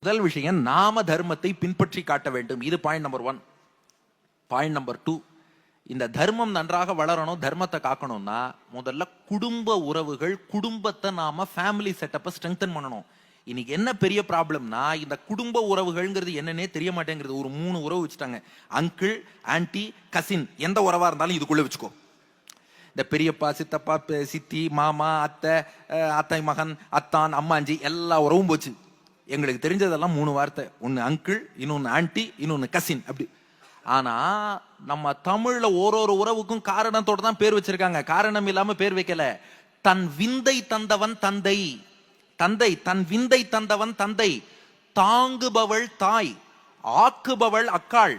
முதல் விஷயம், நாம தர்மத்தை பின்பற்றி காட்ட வேண்டும். இது பாயிண்ட் நம்பர் 1. பாயிண்ட் நம்பர் 2, இந்த தர்மம் நன்றாக வளரணும், தர்மத்தை காக்கணும்னா முதல்ல குடும்ப உறவுகள், குடும்பத்தை நாம ஃபேமிலி செட்டப்பை ஸ்ட்ரெங்தன் பண்ணணும். இன்னைக்கு என்ன பெரிய ப்ராப்ளம்னா, இந்த குடும்ப உறவுகள்ங்கிறது என்னன்னே தெரிய மாட்டேங்கிறது. ஒரு 3 உறவு வச்சுட்டாங்க. Uncle, anti, cousin. எந்த உறவா இருந்தாலும் இதுக்குள்ள வச்சுக்கோ. இந்த பெரியப்பா, சித்தப்பா, சித்தி, மாமா, அத்தை, அத்தை மகன், அத்தான், அம்மாஞ்சி, எல்லா உறவும் போச்சு. எங்களுக்கு தெரிஞ்சதெல்லாம் 3 வார்த்தை. ஒன்னு அங்கிள், இன்னொன்னு ஆன்டி, இன்னொன்னு கசின். அப்படி. ஆனா நம்ம தமிழ்ல ஒரு உறவுக்கும் காரணத்தோட தான் பேர் வச்சிருக்காங்க. காரணம் இல்லாம பேர் வைக்கல. தன் விந்தை தந்தவன் தந்தை, தந்தை தன் விந்தை தந்தவன் தந்தை, தாங்குபவள் தாய், ஆக்குபவள் அக்காள்,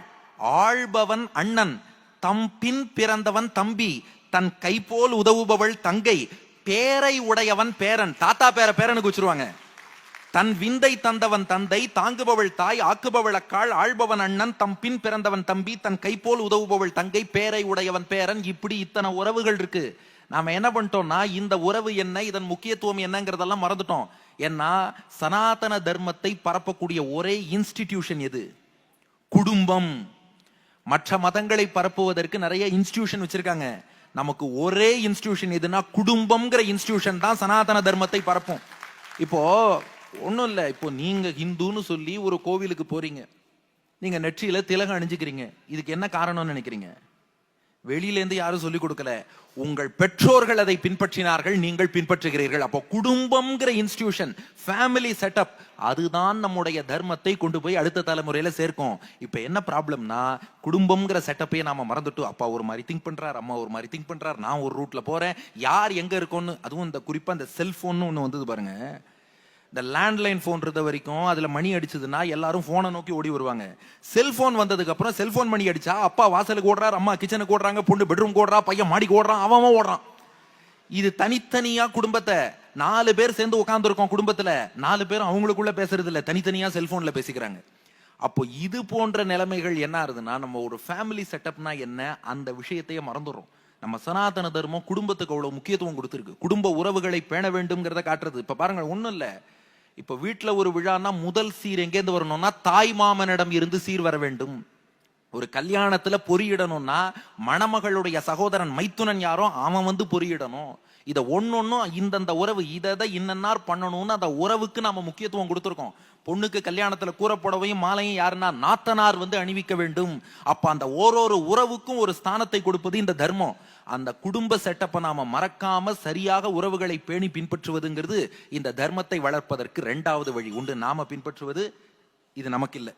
ஆள்பவன் அண்ணன், தம் பின் பிறந்தவன் தம்பி, தன் கை போல் உதவுபவள் தங்கை, பேரை உடையவன் பேரன். தாத்தா பேரனுக்கு வச்சிருவாங்க. தன் விந்தை தந்தவன் தந்தை, தாங்குபவள் தாய், ஆக்குபவள் அக்காள், ஆள்பவன் அண்ணன், தம் பின் பிறந்தவன் தம்பி, தன் கை போல் உதவுபவள் தங்கை, பேரை உடையவன் பேரன். இப்படி இத்தனை உறவுகள் இருக்கு. நாம என்ன பண்ணிட்டோம்னா, இந்த உறவு என்ன, இதன் முக்கியத்துவம் என்னங்கிறதெல்லாம் மறந்துட்டோம். ஏன்னா சனாதன தர்மத்தை பரப்பக்கூடிய ஒரே இன்ஸ்டிடியூஷன் எது? குடும்பம். மற்ற மதங்களை பரப்புவதற்கு நிறைய இன்ஸ்டிடியூஷன் வச்சிருக்காங்க. நமக்கு ஒரே இன்ஸ்டிடியூஷன் எதுனா குடும்பம்ங்கிற இன்ஸ்டிடியூஷன் தான் சனாதன தர்மத்தை பரப்பும். இப்போ ஒன்றும் இல்லை. இப்போ நீங்க ஹிந்துன்னு சொல்லி ஒரு கோவிலுக்கு போறீங்க, நீங்க நெற்றியில திலகம் அணிஞ்சுக்கிறீங்க. இதுக்கு என்ன காரணம்னு நினைக்கிறீங்க? வெளியிலேருந்து யாரும் சொல்லிக் கொடுக்கல, உங்கள் பெற்றோர்கள் அதை பின்பற்றினார்கள், நீங்கள் பின்பற்றுகிறீர்கள். அப்போ குடும்பம்ங்கிற இன்ஸ்டிடியூஷன், ஃபேமிலி செட்டப், அதுதான் நம்முடைய தர்மத்தை கொண்டு போய் அடுத்த தலைமுறையில சேர்க்கும். இப்ப என்ன ப்ராப்ளம்னா, குடும்பம்ங்கிற செட்டப்பையே நாம மறந்துட்டோம். அப்பா ஒரு மாதிரி திங்க் பண்றார், அம்மா ஒரு மாதிரி திங்க் பண்றார், நான் ஒரு ரூட்ல போறேன், யார் எங்க இருக்கோன்னு. அதுவும் இந்த குறிப்பா இந்த செல்போன் ஒண்ணு வந்தது பாருங்க. இந்த லேண்ட்லைன் போன் இருந்த வரைக்கும் அதுல மணி அடிச்சதுன்னா எல்லாரும் போனை நோக்கி ஓடி வருவாங்க. செல்போன் வந்ததுக்கு அப்புறம் செல்போன் மணி அடிச்சா அப்பா வாசலுக்கு ஓடுறாரு, அம்மா கிச்சனுக்கு ஓடுறாங்க, பொண்ணு பெட்ரூம் ஓடுறா, பையன் மாடிக்கு ஓடுறான், அவன் ஓடுறான். இது தனித்தனியா குடும்பத்தை 4 பேர் சேர்ந்து உட்கார்ந்து இருக்கோம். குடும்பத்துல 4 பேரும் அவங்களுக்குள்ள பேசுறது இல்ல, தனித்தனியா செல்போன்ல பேசிக்கிறாங்க. அப்போ இது போன்ற நிலைமைகள் என்ன ஆகுதுன்னா, நம்ம ஒரு ஃபேமிலி செட்டப்னா என்ன, அந்த விஷயத்தையே மறந்துடுறோம். நம்ம சனாதன தர்மம் குடும்பத்துக்கு அவ்வளவு முக்கியத்துவம் கொடுத்திருக்கு. குடும்ப உறவுகளை பேண வேண்டும்ங்கிறத காட்டுறது. இப்ப பாருங்க, ஒண்ணும் இல்ல, இப்ப வீட்டுல ஒரு விழான்னா முதல் சீர் எங்கேருந்து வரணும்னா, தாய் மாமனிடம் இருந்து சீர் வர வேண்டும். ஒரு கல்யாணத்துல பொறியிடணும்னா மணமகளுடைய சகோதரன் மைத்துனன் யாரோ அவன் வந்து பொறியிடணும். இத ஒன்னொன்னும் இந்தந்த உறவு இதை இன்னன்னார் பண்ணணும்னு அந்த உறவுக்கு நாம முக்கியத்துவம் கொடுத்திருக்கோம். பொண்ணுக்கு கல்யாணத்துல கூறப்புடவையும் மாலையும் யாருன்னா நாத்தனார் வந்து அணிவிக்க வேண்டும். அப்ப அந்த ஓரொரு உறவுக்கும் ஒரு ஸ்தானத்தை கொடுப்பது இந்த தர்மம். அந்த குடும்ப செட்டப்பை நாம மறக்காம சரியாக உறவுகளை பேணி பின்பற்றுவதுங்கிறது இந்த தர்மத்தை வளர்ப்பதற்கு 2வது வழி உண்டு. நாம பின்பற்றுவது இது நமக்கு இல்லை.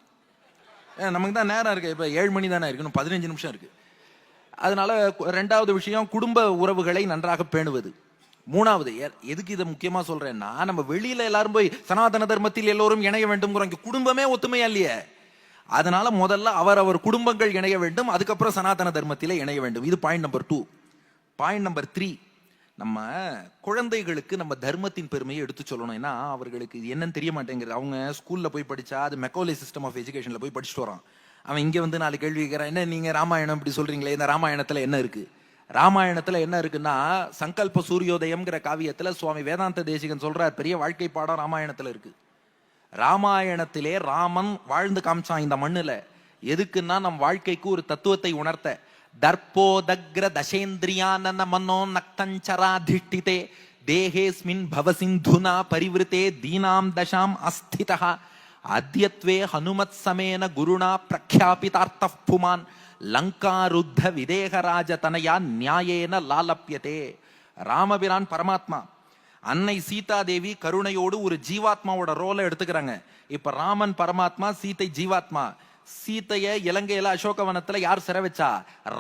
நமக்கு தான் நேரம் இருக்கு. இப்ப 7 மணி தானே இருக்கு, 15 நிமிஷம் இருக்கு. அதனால 2வது விஷயம், குடும்ப உறவுகளை நன்றாக பேணுவது. 3வது, எதுக்கு இதை முக்கியமா சொல்றேன்னா, நம்ம வெளியில எல்லாரும் போய் சனாதன தர்மத்தில் எல்லோரும் இணைய வேண்டும், குடும்பமே ஒத்துமையா இல்லையே. அதனால முதல்ல அவர் குடும்பங்கள் இணைய வேண்டும், அதுக்கப்புறம் சனாதன தர்மத்திலே இணைய வேண்டும். இது பாயிண்ட் நம்பர் 2. பாயிண்ட் நம்பர் 3, நம்ம குழந்தைகளுக்கு நம்ம தர்மத்தின் பெருமையை எடுத்து சொல்லணும். ஏன்னா அவர்களுக்கு இது என்னன்னு தெரிய மாட்டேங்கிறது. அவங்க ஸ்கூல்ல போய் படிச்சா, அது மெக்கோலே சிஸ்டம் ஆஃப் எஜுகேஷன்ல போய் படிச்சுட்டு வரான். அவன் இங்க வந்து 4 கேள்வி கேட்கிறான். என்ன நீங்க ராமாயணம் இப்படி சொல்றீங்களே, இந்த ராமாயணத்துல என்ன இருக்கு? ராமாயணத்துல என்ன இருக்குன்னா, சங்கல்ப சூரியோதயம்ங்கிற காவியத்துல சுவாமி வேதாந்த தேசிகன் சொல்றார், பெரிய வாழ்க்கை பாடம் ராமாயணத்துல இருக்கு. ராமாயணத்திலே ராமன் வாழ்ந்து காமிச்சான் இந்த மண்ணுல. எதுக்குன்னா நம் வாழ்க்கைக்கு ஒரு தத்துவத்தை உணர்த்த. தர்ப்போதக்ர தசேந்திரியானன மனோ நக்தஞ்சராதிஷ்டிதே தேஹேஸ்மின் பவசிந்துனா பரிவிருத்தே தீனாம் தசாம் அஸ்திதா அத்யத்வே ஹனுமத் சமேன குருணா பிரக்யாபிதார்த்தப் புமான் லங்காருத்த விதேகராஜ தனயா நியாயேன லாலப்யதே. ராமபிரான் பரமாத்மா, அன்னை சீதா தேவி கருணையோடு ஒரு ஜீவாத்மாவோட ரோலை எடுத்துக்கிறாங்க. இப்ப ராமன் பரமாத்மா, சீதை ஜீவாத்மா. சீதைய இலங்கையில அசோகவனத்துல யார் சிறை வச்சா?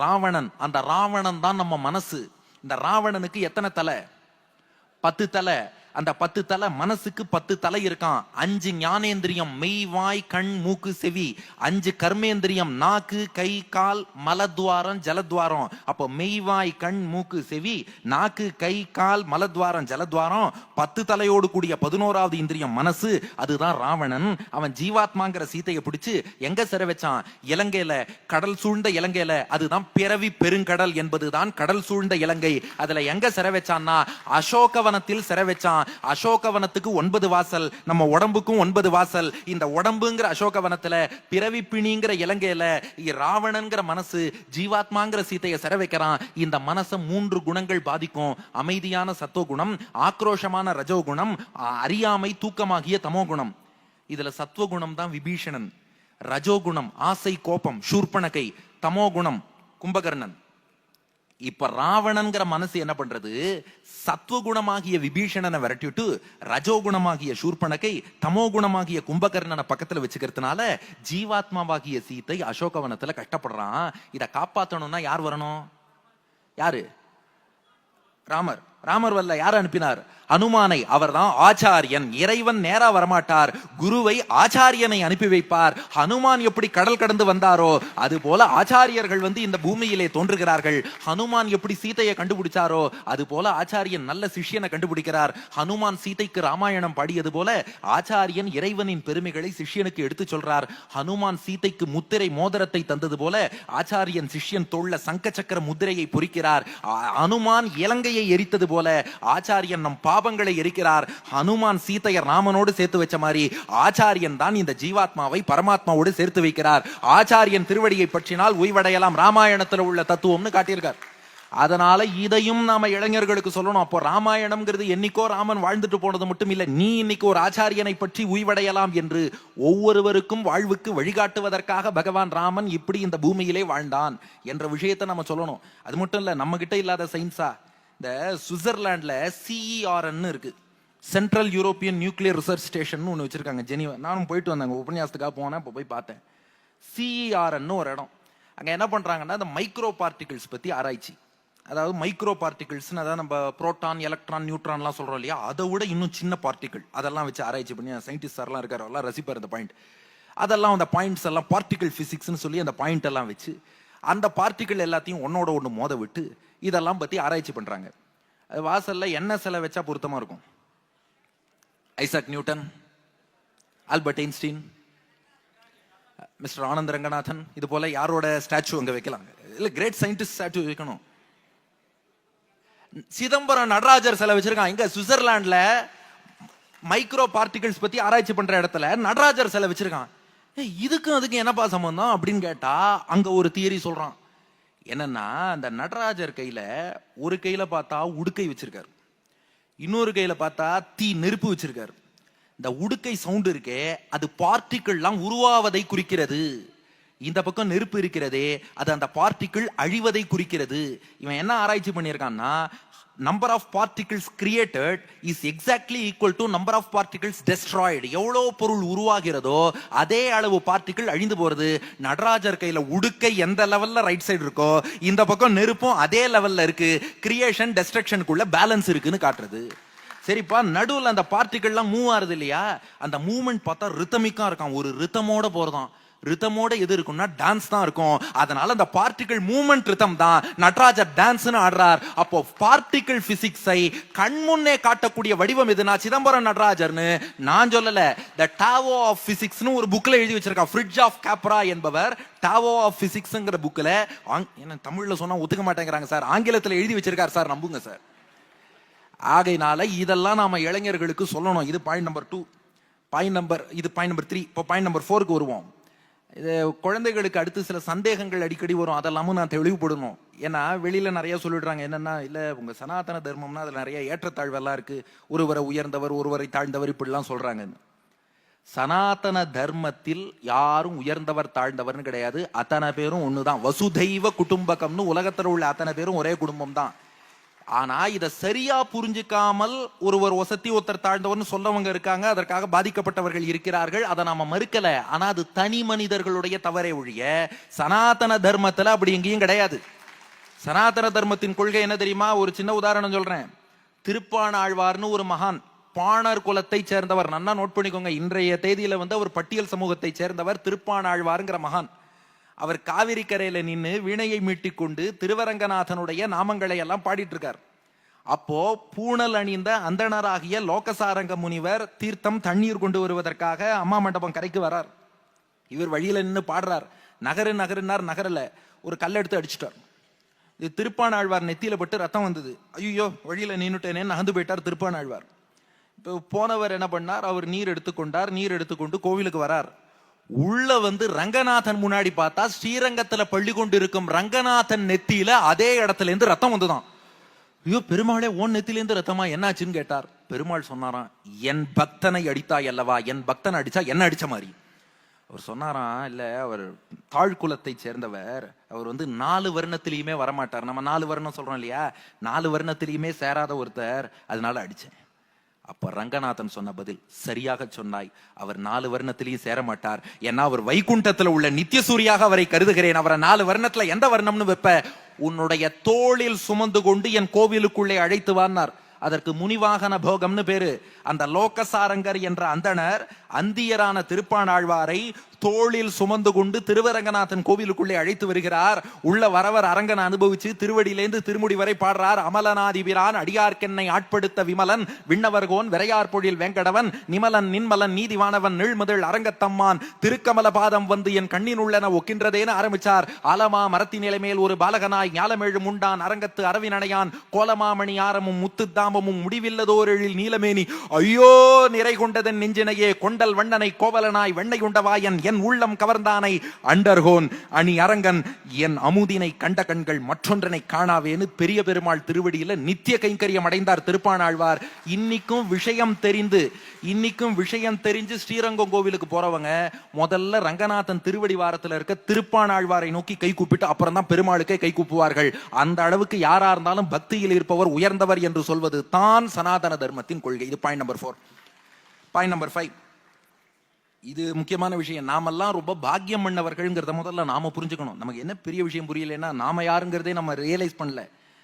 ராவணன். அந்த ராவணன் தான் நம்ம மனசு. இந்த ராவணனுக்கு எத்தனை தலை? 10 தலை. அந்த 10 தலை, மனசுக்கு 10 தலை இருக்கான். 5 ஞானேந்திரியம், மெய், வாய், கண், மூக்கு, செவி. 5 கர்மேந்திரியம், நாக்கு, கை, கால், மலத்வாரம், ஜலத்வாரம். அப்போ மெய், வாய், கண், மூக்கு, செவி, நாக்கு, கை, கால், மலத்வாரம், ஜலத்வாரம். 10 தலையோடு கூடிய 11வது இந்திரியம் மனசு. அதுதான் ராவணன். அவன் ஜீவாத்மாங்கிற சீதையை பிடிச்சு எங்க சிறை வச்சான்? இலங்கையில, கடல் சூழ்ந்த இலங்கையில. அதுதான் பிறவி பெருங்கடல் என்பதுதான் கடல் சூழ்ந்த இலங்கை. அதுல எங்க சிறை வச்சான்னா, அசோகவனத்தில் சிறை வச்சான். அசோகவனத்துக்கு 9 வாசல், நம்ம உடம்புக்கும் 9 வாசல். இந்த உடம்புங்கிற அசோகவனத்துல பிறவிப்பிணிங்கிற இலங்கையில ராவணன்கிற மனசு ஜீவாத்மாங்கிற சீதையை சிற வைக்கிறான். இந்த மனசை 3 குணங்கள் பாதிக்கும். அமைதியான சத்துவகுணம், ஆக்ரோஷமான ரஜோகுணம், அறியாமை தூக்கமாகிய தமோகுணம். இதுல சத்துவகுணம் தான் விபீஷணன், ரஜோகுணம் ஆசை கோபம் சூர்பனகை, தமோகுணம் கும்பகர்ணன். இப்ப ராவணன்கிற மனசு என்ன பண்றது, சத்துவகுணமாகிய விபீஷணனை விரட்டிட்டு ரஜோகுணமாகிய சூர்பனகை, தமோகுணமாகிய கும்பகர்ணனை பக்கத்துல வச்சுக்கிறதுனால ஜீவாத்மாவாகிய சீத்தை அசோகவனத்துல கஷ்டப்படுறான். இதை காப்பாத்தணும்னா யார் வரணும்? யாரு? ராமர். ராமர் வரல, யார் அனுப்பினார்? ஹனுமானை. அவர்தான் ஆச்சாரியன். இறைவன் நேரா வரமாட்டார், குருவை ஆச்சாரியனை அனுப்பி வைப்பார். ஹனுமான் எப்படி கடல் கடந்து வந்தாரோ அது போல ஆச்சாரியர்கள் இந்த பூமியிலே தோன்றுகிறார்கள். ஹனுமான் எப்படி சீதையை கண்டுபிடிச்சாரோ அது போல ஆச்சாரியன் நல்ல சிஷ்யனை கண்டுபிடிக்கிறார். ஹனுமான் சீதைக்கு ராமாயணம் பாடியது போல ஆச்சாரியன் இறைவனின் பெருமைகளை சிஷ்யனுக்கு எடுத்து சொல்றார். ஹனுமான் சீதைக்கு முத்திரை மோதிரத்தை தந்தது போல ஆச்சாரியன் சிஷ்யன் தோள்ல சங்க சக்கர முத்திரையை பொறிக்கிறார். ஹனுமான் இலங்கையை எரித்தது போல ஆச்சாரியன் நம் பாபங்களை எரிக்கிறார். ஹனுமான் சீதையை ராமனோடு சேர்த்து வச்ச மாதிரி ஆச்சாரியன் தான் இந்த ஜீவாத்மாவை பரமாத்மாவோடு சேர்த்து வைக்கிறார். ஆச்சாரியன் திருவடியை பற்றினால் உய்வடையலாம், ராமாயணத்தில் உள்ள தத்துவம்னு காட்டியிருக்கார். அதனால இதையும் நாம இளைஞர்களுக்கு சொல்லணும். அப்போ ராமாயணம்ங்கிறது என்னைக்கோ ராமன் வாழ்ந்துட்டு போனது மட்டும் இல்ல, நீ இன்னைக்கு ஒரு ஆச்சாரியனை பற்றி உய்வடையலாம் என்று ஒவ்வொருவருக்கும் வாழ்வுக்கு வழிகாட்டுவதற்காக பகவான் ராமன் இப்படி இந்த பூமியிலே வாழ்ந்தான் என்ற விஷயத்தை நம்ம சொல்லணும். அது மட்டும் இல்ல, நம்ம கிட்ட இல்லாத சயின்ஸா, இந்த சுவிட்சர்லாந்துல CERN இருக்கு, central European nuclear research station ஒன்று வச்சிருக்காங்க ஜெனீவா. நானும் போயிட்டு வந்தாங்க, உபன்யாசத்துக்காக போனேன், இப்போ போய் பார்த்தேன். CERN ஒரு இடம். அங்க என்ன பண்றாங்கன்னா இந்த மைக்ரோ பார்ட்டிகிள்ஸ் பத்தி ஆராய்ச்சி. அதாவது மைக்ரோ பார்ட்டிகிள்ஸ், அதாவது நம்ம புரோட்டான் எலக்ட்ரான் நியூட்ரான்லாம் சொல்றோம் இல்லையா, அதை விட இன்னும் சின்ன பார்ட்டிகிள், அதெல்லாம் வச்சு ஆராய்ச்சி பண்ணி சயின்டிஸ்ட் சார்லாம் இருக்காரு, எல்லாம் ரசிப்பார் அந்த பாயிண்ட். அதெல்லாம் அந்த பாயிண்ட்ஸ் எல்லாம் பார்ட்டிகிள் பிசிக்ஸ்னு சொல்லி அந்த பாயிண்ட் எல்லாம் வச்சு அந்த பார்ட்டிகிள் எல்லாத்தையும் ஒன்னோட ஒன்று மோத விட்டு இதெல்லாம் பத்தி ஆராய்ச்சி பண்றாங்க. வாசல்ல என்ன சிலை வச்சா பொருத்தமா இருக்கும்? Isaac Newton, Albert Einstein, mister Anand Ranganathan, இது போல யாரோட ஸ்டாச்சு அங்க வைக்கலாம்? இல்ல கிரேட் சயின்டிஸ்ட் ஸ்டாச்சு வைக்கணும். சிதம்பரம் நடராஜர் சிலை வச்சிருக்கான் இங்க சுவிட்சர்லாந்துல, மைக்ரோ பார்ட்டிகிள்ஸ் பத்தி ஆராய்ச்சி பண்ற இடத்துல நடராஜர் சிலை வச்சிருக்கான். இதுக்கும் அதுக்கு என்னப்பா சம்பந்தம் அப்படின்னு கேட்டா அங்க ஒரு தியரி சொல்றான். என்னன்னா, அந்த நடராஜர் கையில ஒரு கையில பார்த்தா உடுக்கை வச்சிருக்காரு, இன்னொரு கையில பார்த்தா நெருப்பு வச்சிருக்காரு. இந்த உடுக்கை சவுண்ட் இருக்கே அது பார்ட்டிகிள்லாம் உருவாவதை குறிக்கிறது. இந்த பக்கம் நெருப்பு இருக்கிறதே அது அந்த பார்ட்டிகிள் அழிவதை குறிக்கிறது. இவன் என்ன ஆராய்ச்சி பண்ணியிருக்கான்னா, number of particles created is exactly equal to number of particles destroyed. எவ்வளவு பொருள் உருவாகிறதோ அதே அளவு பார்ட்டிகிள் அழிந்து போறது. நடராஜர் கையில உடுக்கை எந்த லெவல்ல ரைட் சைடு இருக்கோ இந்த பக்கம் நெருப்பும் அதே லெவல்ல இருக்கு. கிரியேஷன் டெஸ்ட்ரக்ஷனுக்குள்ள பேலன்ஸ் இருக்குன்னு காட்டுறது. சரிப்பா, நடுவில் அந்த பார்ட்டிகிள்லாம் மூவ் ஆறுது இல்லையா, அந்த மூவ்மெண்ட் பார்த்தா ரிதமிக்கா இருக்கான், ஒரு ரிதமோட போறதான். ரிதமோட எது இருக்கும்னா டான்ஸ் தான் இருக்கும். அதனால அந்த பார்ட்டிகிள் மூவ்மெண்ட் ரிதம் தான். நடராஜர் டான்ஸ்னு ஆடுறார். அப்போ பார்ட்டிகிள் பிசிக்ஸை கண்முன்னே காட்டக்கூடிய வடிவம் எதுனா சிதம்பரம் நடராஜர்னு நான் சொல்லல. த டாவோ ஆஃப் பிசிக்ஸ்னு ஒரு புக்ல எழுதி வச்சிருக்கான் ஃப்ரிட்ஜ் ஆஃப் கேப்ரா என்பவர். டாவோ ஆஃப் பிசிக்ஸ்ங்கிற புக்ல, என்ன தமிழ்ல சொன்னா ஒத்துக்க மாட்டேங்கிறாங்க சார், ஆங்கிலத்தில் எழுதி வச்சிருக்காரு சார், நம்புங்க சார். ஆகையினால இதெல்லாம் நாம இளைஞர்களுக்கு சொல்லணும். இது பாயிண்ட் நம்பர் 2. இது பாயிண்ட் நம்பர் 3. இப்போ பாயிண்ட் நம்பர் 4க்கு வருவோம். இது குழந்தைகளுக்கு அடுத்து சில சந்தேகங்கள் அடிக்கடி வரும், அதெல்லாமும் நான் தெளிவுபடணும். ஏன்னா வெளியில நிறைய சொல்லிடுறாங்க, என்னன்னா இல்ல உங்க சனாதன தர்மம்னா அதுல நிறைய ஏற்றத்தாழ்வெல்லாம் இருக்கு, ஒருவரை உயர்ந்தவர் ஒருவரை தாழ்ந்தவர் இப்படிலாம் சொல்றாங்க. சனாதன தர்மத்தில் யாரும் உயர்ந்தவர் தாழ்ந்தவர்னு கிடையாது, அத்தனை பேரும் ஒண்ணுதான். வசுதைவ குடும்பகம்னு உலகத்தில் உள்ள அத்தனை பேரும் ஒரே குடும்பம் தான். ஆனா இத சரியா புரிஞ்சுக்காமல் ஒருவர் வசதி ஒருத்தர் தாழ்ந்தவர்னு சொல்லவங்க இருக்காங்க, அதற்காக பாதிக்கப்பட்டவர்கள் இருக்கிறார்கள். அதை நாம மறுக்கல. ஆனா அது தனி மனிதர்களுடைய தவறே ஒழிய சனாதன தர்மத்துல அப்படி எங்கேயும் கிடையாது. சனாதன தர்மத்தின் கொள்கை என்ன தெரியுமா? ஒரு சின்ன உதாரணம் சொல்றேன். திருப்பாணாழ்வார்னு ஒரு மகான், பாணர் குலத்தை சேர்ந்தவர். நல்லா நோட் பண்ணிக்கோங்க, இன்றைய தேதியில அவர் பட்டியல் சமூகத்தை சேர்ந்தவர். திருப்பாணாழ்வார்ங்கிற மகான். அவர் காவிரி கரையில நின்று வீணையை மீட்டிக் கொண்டு திருவரங்கநாதனுடைய நாமங்களை எல்லாம் பாடிட்டு இருக்கார். அப்போ பூணல் அணிந்த அந்தணராகிய லோகசாரங்க முனிவர் தீர்த்தம் தண்ணீர் கொண்டு வருவதற்காக அம்மா மண்டபம் கரைக்கு வரார். இவர் வழியில நின்று பாடுறார். நகருன்னார், நகரல. ஒரு கல் எடுத்து அடிச்சுட்டார். இது திருப்பாணாழ்வார் நெத்தியில பட்டு ரத்தம் வந்தது. ஐயோ வழியில நின்னுட்டேனே நகர்ந்து போயிட்டார் திருப்பாணாழ்வார். போனவர் என்ன பண்ணார், அவர் நீர் எடுத்துக்கொண்டார். நீர் எடுத்துக்கொண்டு கோவிலுக்கு வரார். உள்ள வந்து ரங்கநாதன் முன்னாடி பார்த்தா ஸ்ரீரங்கத்துல பள்ளி கொண்டு இருக்கும் ரங்கநாதன் நெத்தியில அதே இடத்துல இருந்து ரத்தம் வந்துதான். ஐயோ பெருமாளே, ஓன் நெத்தில இருந்து ரத்தமா, என்னாச்சுன்னு கேட்டார். பெருமாள் சொன்னாராம், என் பக்தனை அடித்தாய் அல்லவா, என் பக்தனை அடிச்சா என்ன அடிச்ச மாதிரி. அவர் சொன்னாராம், இல்ல அவர் தாழ்குலத்தை சேர்ந்தவர், அவர் வந்து 4 வருணத்திலயுமே வரமாட்டார். நம்ம 4 வருணம் சொல்றோம் இல்லையா, 4 வருணத்திலயுமே சேராத ஒருத்தர், அதனால அடிச்சேன். அப்ப ரங்கநாதன் சொன்ன பதில், சரியாக சொன்னாய், அவர் 4 வருணத்திலையும் சேர மாட்டார். ஏன்னா அவர் வைகுண்டத்துல உள்ள நித்திய சூரியாக அவரை கருதுகிறேன். அவரை 4 வருணத்துல எந்த வருணம்னு வைப்ப, உன்னுடைய தோளில் சுமந்து கொண்டு என் கோவிலுக்குள்ளே அழைத்து வான்னார். அதற்கு முனிவாகன போகம்னு பேரு. அந்த லோகசாரங்கர் என்ற அந்தணர் அந்தியரான திருப்பாணாழ்வாரை தோளில் சுமந்து கொண்டு திருவரங்கநாதன் கோவிலுக்குள்ளே அழைத்து வருகிறார். உள்ள வரவர் அரங்கனை அனுபவிச்சு திருவடியிலேந்து திருமுடி வரை பாடுறார். அமலநாதிபிரான் அடியார்க்கென்னை ஆட்படுத்த விமலன் விண்ணவர்கோன் விரையார் பொழில் வெங்கடவன் நிமலன் நின்மலன் நீதிவானவன் நீழ்முதல் அரங்கத்தம்மான் திருக்கமல பாதம் வந்து என் கண்ணின் உள்ளன ஒக்கின்றதேன்னு ஆரம்பிச்சார். ஆலமா மரத்தின் நிலைமேல் ஒரு பாலகனாய் ஞாலமேழு முண்டான் அரங்கத்து அரவினடையான் கோலமாமணி ஆரமும் முத்துத்தாமமும் முடிவில்லதோர் எழில் நீலமேனி ஐயோ நிறை கொண்டதன் நெஞ்சினையே கொண்டல் வண்ணனை கோவலனாய் வெண்ணை உண்டவாயன் என் உள்ளம் கவர்ந்தானை அண்டர்கோன் அணி அரங்கன் என் அமுதினை கண்ட கண்கள் மற்றொன்றனை காணாவேன்னு பெரிய பெருமாள் திருவடியில நித்திய கைங்கரியம் அடைந்தார் திருப்பாணாழ்வார். இன்னைக்கும் விஷயம் தெரிஞ்சு ஸ்ரீரங்கம் கோவிலுக்கு போறவங்க முதல்ல ரங்கநாதன் திருவடி வாரத்துல இருக்க திருப்பாணாழ்வாரை நோக்கி கை கூப்பிட்டு அப்புறம் தான் பெருமாளுக்கே கை கூப்புவார்கள். அந்த அளவுக்கு யாரா இருந்தாலும் பக்தியில் இருப்பவர் உயர்ந்தவர் என்று சொல்வது தான் சனாதன தர்மத்தின் கொள்கை. இது பாயிண்ட் நம்பர் 4. பாயிண்ட் நம்பர் 5, இது முக்கியமான விஷயம். நாமெல்லாம் ரொம்ப பாக்கியம் பண்ணவர்கள்ங்கிறத முதல்ல நாம புரிஞ்சுக்கணும். நமக்கு என்ன பெரிய விஷயம் புரியலன்னா, நாம யாருங்கிறதே நம்ம ரியலைஸ் பண்ணல.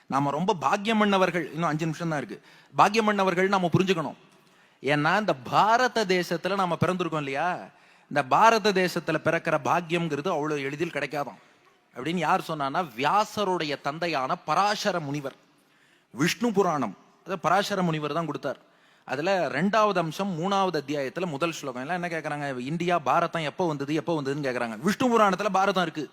நாம ரொம்ப பாக்கியம் பண்ணவர்கள். இன்னும் 5 நிமிஷம் தான் இருக்கு. பாக்கியம் பண்ணவர்கள் நாம புரிஞ்சுக்கணும். ஏன்னா இந்த பாரத தேசத்துல நாம பிறந்திருக்கோம் இல்லையா, இந்த பாரத தேசத்துல பிறக்கிற பாக்கியம்ங்கிறது அவ்வளவு எளிதில் கிடைக்காதான். அப்படின்னு யார் சொன்னான்னா, வியாசருடைய தந்தையான பராசர முனிவர். விஷ்ணு புராணம் பராசர முனிவர் தான் கொடுத்தார். அதுல 2வது அம்சம் 3வது அத்தியாயத்துல முதல் ஸ்லோகம் எல்லாம் என்ன கேக்குறாங்க, இந்தியா பாரதம் எப்ப வந்ததுன்னு கேக்குறாங்க. விஷ்ணு புராணத்துல பாரதம் இருக்கு.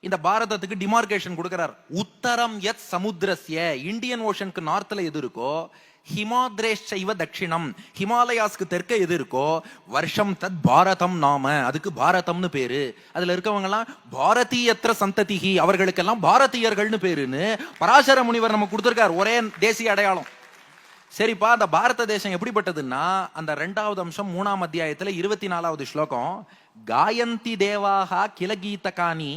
இந்த பாரதத்துக்கு டிமார்கேஷன் கொடுக்கிறார். உத்தரம் யத் சமுத்திரஸ்ய, இந்தியன் ஓஷனுக்கு நார்த்ல எது இருக்கோ, ஹிமாத்ரேஷைவ தட்சிணம், ஹிமாலயாஸ்க்கு தெற்க எது இருக்கோ, வருஷம் தத் பாரதம் நாம, அதுக்கு பாரதம்னு பேரு. அதுல இருக்கவங்க எல்லாம் பாரதீயத்திர சந்ததிகி, அவர்களுக்கெல்லாம் பாரதியர்கள்னு பேருன்னு பராசர முனிவர் நமக்கு கொடுத்திருக்கார். ஒரே தேசிய அடையாளம். சரிப்பா, அந்த பாரத தேசம் எப்படிப்பட்டதுன்னா, அந்த 2வது அம்சம் 3ஆம் அத்தியாயத்துல 24வது ஸ்லோகம், காயந்தி தேவாஹா கிலகீதகானி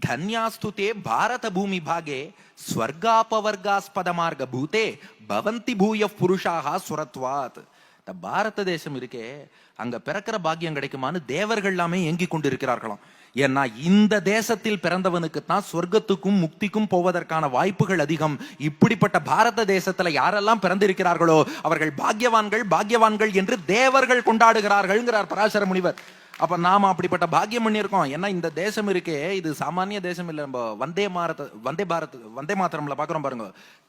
தன்யாஸ்துதே பாரத பூமி பாகே ஸ்வர்காபவர்காஸ்பத மார்க பூதே பவந்தி பூய புருஷாஹா சுரத்வாத். இந்த பாரத தேசம் இருக்கே, அங்க பிறக்கிற பாக்கியம் கிடைக்குமான்னு தேவர்கள் எல்லாமே ஏங்கி கொண்டு இருக்கிறார்களாம். ஏன்னா இந்த தேசத்தில் பிறந்தவனுக்கு தான் சொர்க்கத்துக்கும் முக்திக்கும் போவதற்கான வாய்ப்புகள் அதிகம். இப்படிப்பட்ட பாரத தேசத்துல யாரெல்லாம் பிறந்திருக்கிறார்களோ அவர்கள் பாக்கியவான்கள் என்று தேவர்கள் கொண்டாடுகிறார்கள் பராசர முனிவர். அப்ப நாம அப்படிப்பட்ட பாக்கியம் பண்ணியிருக்கோம். ஏன்னா இந்த தேசம் இருக்கே, இது சாமானிய தேசம் இல்ல. நம்ம வந்தே மாதரம்ல பாக்குறோம் பாருங்க,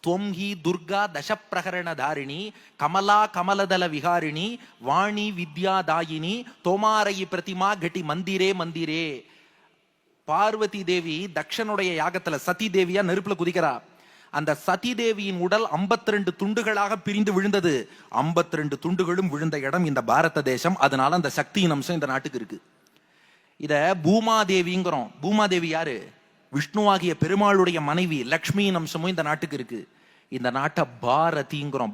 தொம்ஹி துர்கா தசப்பிரகரண தாரிணி கமலா கமலதல விகாரிணி வாணி வித்யா தாயினி தோமாரயி பிரதிமா கட்டி மந்திரே மந்திரே. பார்வதி தேவி தக்ஷனுடைய யாகத்துல சதி தேவியா நெருப்புல குதிக்கிறா. அந்த சதி தேவியின் உடல் 52 துண்டுகளாக பிரிந்து விழுந்தது. 52 துண்டுகளும் விழுந்த இடம் இந்த பாரத தேசம். அதனால அந்த சக்தியின் அம்சம் இந்த நாட்டுக்கு இருக்கு. இத பூமாதேவிங்கிறோம். பூமாதேவி யாரு? விஷ்ணுவாகிய பெருமாளுடைய மனைவி. லக்ஷ்மியின் அம்சமும் இந்த நாட்டுக்கு இருக்கு. இந்த நாட்டை பாரதிங்கிறோம்.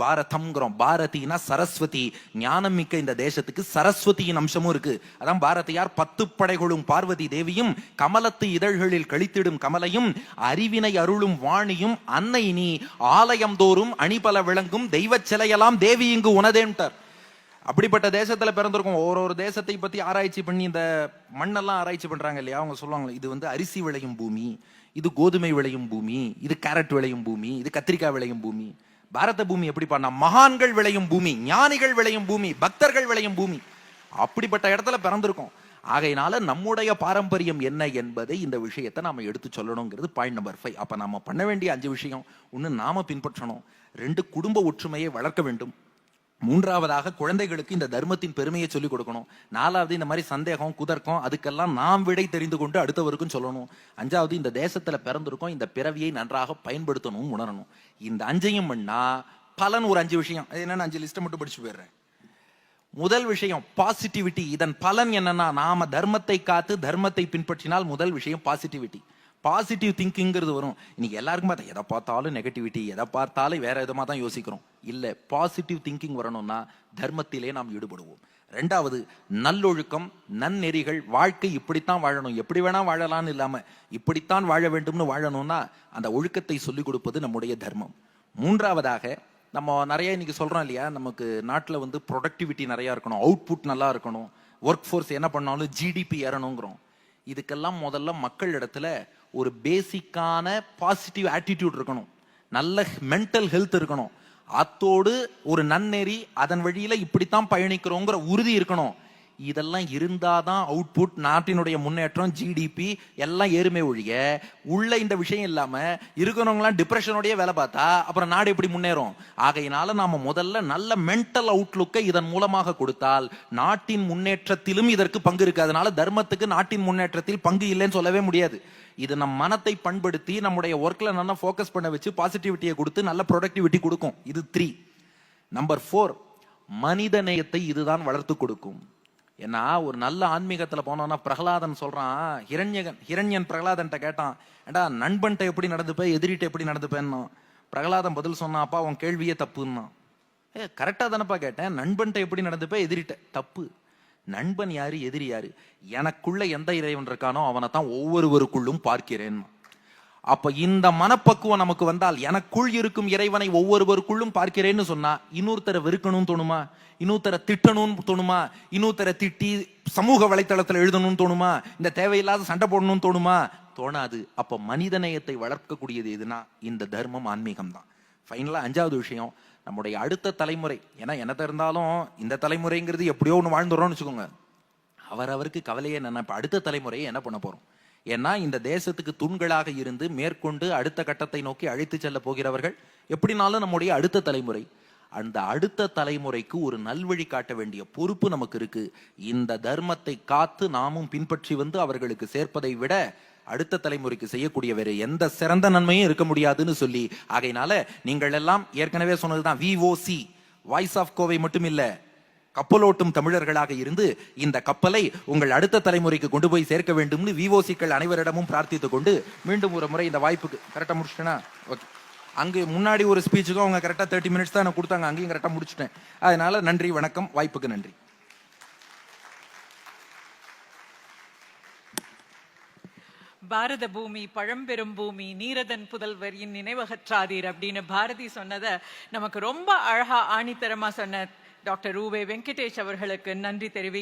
பாரதம்ங்கிறோம். பாரதினா சரஸ்வதி. ஞானம் மிக்க இந்த தேசத்துக்கு சரஸ்வதியின் அம்சமும் இருக்கு. அதான் பாரதியார் 10 படைகளும் பார்வதி தேவியும் கமலத்து இதழ்களில் கழித்திடும் கமலையும் அறிவினை அருளும் வாணியும் அன்னை நீ ஆலயம் தோறும் அணிபல விளங்கும் தெய்வ சிலையெல்லாம் தேவி இங்கு உனதேன்ட்டார். அப்படிப்பட்ட தேசத்துல பிறந்திருக்கும். ஒரு தேசத்தை பத்தி ஆராய்ச்சி பண்ணி இந்த மண்ணெல்லாம் ஆராய்ச்சி பண்றாங்க இல்லையா, அவங்க சொல்லுவாங்க, இது வந்து அரிசி விளையும் பூமி, இது கோதுமை விளையும் பூமி, இது கேரட் விளையும் பூமி, இது கத்திரிக்காய் விளையும் பூமி. பாரத பூமி எப்படி பண்ணா, மகான்கள் விளையும் பூமி, ஞானிகள் விளையும் பூமி, பக்தர்கள் விளையும் பூமி. அப்படிப்பட்ட இடத்துல பிறந்திருக்கோம். ஆகையினால நம்முடைய பாரம்பரியம் என்ன என்பதை இந்த விஷயத்தை நாம எடுத்து சொல்லணுங்கிறது பாயிண்ட் நம்பர் 5. அப்ப நாம பண்ண வேண்டிய 5 விஷயம்: 1, நாம பின்பற்றணும். 2, குடும்ப ஒற்றுமையை வளர்க்க வேண்டும். 3வதாக குழந்தைகளுக்கு இந்த தர்மத்தின் பெருமையை சொல்லிக் கொடுக்கணும். 4வது இந்த மாதிரி சந்தேகம் குதர்க்கம் அதுக்கெல்லாம் நாம் விடை தெரிந்து கொண்டு அடுத்தவருக்கும் சொல்லணும். 5வது இந்த தேசத்துல பிறந்திருக்கோம், இந்த பிறவியை நன்றாக பயன்படுத்தணும், உணரணும். இந்த 5ஐயும் பண்ணா பலன் ஒரு 5 விஷயம். என்னன்னு 5 லிஸ்ட்டை மட்டும் படிச்சு போயிடுறேன். முதல் விஷயம் பாசிட்டிவிட்டி. இதன் பலன் என்னன்னா, நாம தர்மத்தை காத்து தர்மத்தை பின்பற்றினால் முதல் விஷயம் பாசிட்டிவிட்டி. பாசிட்டிவ் திங்கிங்கிறது வரும். இன்னைக்கு எல்லாருக்கும் பார்த்தா எதை பார்த்தாலும் நெகட்டிவிட்டி, எதை பார்த்தாலும் வேற விதமா தான் யோசிக்கிறோம். இல்ல, பாசிட்டிவ் திங்கிங் வரணும்னா தர்மத்திலே நாம் ஈடுபடுவோம். ரெண்டாவது, நல்லொழுக்கம், நன்னெறிகள். வாழ்க்கை இப்படித்தான் வாழணும், எப்படி வேணா வாழலாம்னு இல்லாம இப்படித்தான் வாழ வேண்டும்னு வாழணும்னா அந்த ஒழுக்கத்தை சொல்லிக் கொடுப்பது நம்முடைய தர்மம். மூன்றாவதாக, நம்ம நிறைய இன்னைக்கு சொல்றோம் இல்லையா, நமக்கு நாட்டில் வந்து ப்ரொடக்டிவிட்டி நிறைய இருக்கணும், அவுட்புட் நல்லா இருக்கணும், ஒர்க் ஃபோர்ஸ் என்ன பண்ணாலும் ஜிடிபி ஏறணுங்கிறோம். இதுக்கெல்லாம் முதல்ல மக்கள் இடத்துல ஒரு பேசிக்கான பாசிட்டிவ் ஆட்டிடியூட் இருக்கணும், நல்ல மென்டல் ஹெல்த் இருக்கணும், அத்தோடு ஒரு நன்னெறி, அதன் வழியில இப்படித்தான் பயணிக்கிறோங்கிற உறுதி இருக்கணும். இதெல்லாம் இருந்தாதான் அவுட்புட், நாட்டினுடைய முன்னேற்றம், ஜிடிபி எல்லாம் ஏறுமே ஒழிய உள்ள இந்த விஷயம் இல்லாம இருக்கிறவங்களாம் டிப்ரெஷனோடய வேலை பார்த்தா அப்புறம் நாடு எப்படி முன்னேறும்? ஆகையினால நாம முதல்ல நல்ல மென்டல் அவுட்லுக்கை இதன் மூலமாக கொடுத்தால் நாட்டின் முன்னேற்றத்திலும் இதற்கு பங்கு இருக்கு. அதனால தர்மத்துக்கு நாட்டின் முன்னேற்றத்தில் பங்கு இல்லைன்னு சொல்லவே முடியாது. இது நம் மனத்தை பண்படுத்தி நம்முடைய ஒர்க்ல நல்லா ஃபோக்கஸ் பண்ண வச்சு பாசிட்டிவிட்டியை கொடுத்து நல்ல ப்ரொடக்டிவிட்டி கொடுக்கும். இது 3. நம்பர் 4, மனித நேயத்தை இதுதான் வளர்த்து கொடுக்கும். ஏன்னா ஒரு நல்ல ஆன்மீகத்துல போனோம்னா, பிரகலாதன் சொல்றான், ஹிரண்யன் பிரகலாதன்ட்ட கேட்டான், ஏண்டா நண்பன்ட்ட எப்படி நடந்துப்ப, எதிரிட்ட எப்படி நடந்துப்பேன்னா. பிரகலாதன் பதில் சொன்னான், அப்பா உன் கேள்வியே தப்புன்னா. கரெக்டா தானப்பா கேட்டேன், நண்பன்ட்ட எப்படி நடந்துப்ப, எதிரிட்ட தப்பு. நண்பன் யாரு, எதிரி யாரு? எனக்குள்ள எந்த இறைவன் இருக்கானோ அவனை தான் ஒவ்வொருவருக்குள்ளும் பார்க்கிறேன். அப்ப இந்த மனப்பக்குவம் நமக்கு வந்தால், எனக்குள் இருக்கும் இறைவனை ஒவ்வொருவருக்குள்ளும் பார்க்கிறேன்னு சொன்னா, இன்னொருத்தரை வெறுக்கணும்னு தோணுமா? இன்னொருத்தரை திட்டணும்னு தோணுமா? இன்னொருத்தரை திட்டி சமூக வலைத்தளத்துல எழுதணும்னு தோணுமா? இந்த தேவையில்லாத சண்டை போடணும்னு தோணுமா? தோணாது. அப்ப மனிதநேயத்தை வளர்க்கக்கூடியது எதுனா இந்த தர்மம், ஆன்மீகம் தான். ஃபைனலா 5வது விஷயம், நம்முடைய அடுத்த தலைமுறை. ஏன்னா என்னத்த இருந்தாலும் இந்த தலைமுறைங்கிறது எப்படியோ ஒன்று வாழ்ந்துடுறோம்னு வச்சுக்கோங்க. அவரவருக்கு கவலையே என்ன, இப்ப அடுத்த தலைமுறையை என்ன பண்ண போறோம்? ஏன்னா இந்த தேசத்துக்கு தூண்களாக இருந்து மேற்கொண்டு அடுத்த கட்டத்தை நோக்கி அழைத்து செல்ல போகிறவர்கள் எப்படினாலும் நம்முடைய அடுத்த தலைமுறை. அந்த அடுத்த தலைமுறைக்கு ஒரு நல்வழி காட்ட வேண்டிய பொறுப்பு நமக்கு இருக்கு. இந்த தர்மத்தை காத்து நாமும் பின்பற்றி வந்து அவர்களுக்கு சேர்ப்பதை விட அடுத்த தலைமுறைக்கு செய்யக்கூடிய வேறு எந்த சிறந்த நன்மையும் இருக்க முடியாதுன்னு சொல்லி, ஆகையினால நீங்கள் எல்லாம் ஏற்கனவே சொன்னதுதான், VOC, வாய்ஸ் ஆஃப் கோவை மட்டும் இல்ல, கப்பலோட்டும் தமிழர்களாக இருந்து இந்த கப்பலை உங்கள் அடுத்த தலைமுறைக்கு கொண்டு போய் சேர்க்க வேண்டும்னு VOCக்கள் அனைவரிடமும் பிரார்த்தித்துக் கொண்டு, மீண்டும் ஒரு முறை இந்த வாய்ப்புக்கு கரெக்டா முடிச்சிட்டேனா? ஓகே. அங்கு முன்னாடி ஒரு ஸ்பீச்சுக்கும் அவங்க கரெக்டா 30 மினிட்ஸ் தான் எனக்கு கொடுத்தாங்க, அங்கேயும் கரெக்டா முடிச்சிட்டேன். அதனால நன்றி, வணக்கம், வாய்ப்புக்கு நன்றி. பாரத பூமி பழம்பெரும் பூமி, நீரதன் புதல்வர் இன் நினைவகற்றாதீர் அப்படின்னு பாரதி சொன்னதை நமக்கு ரொம்ப அழகா ஆணித்தரமா சொன்ன டாக்டர் ரூவே வெங்கடேஷ் அவர்களுக்கு நன்றி தெரிவிக்க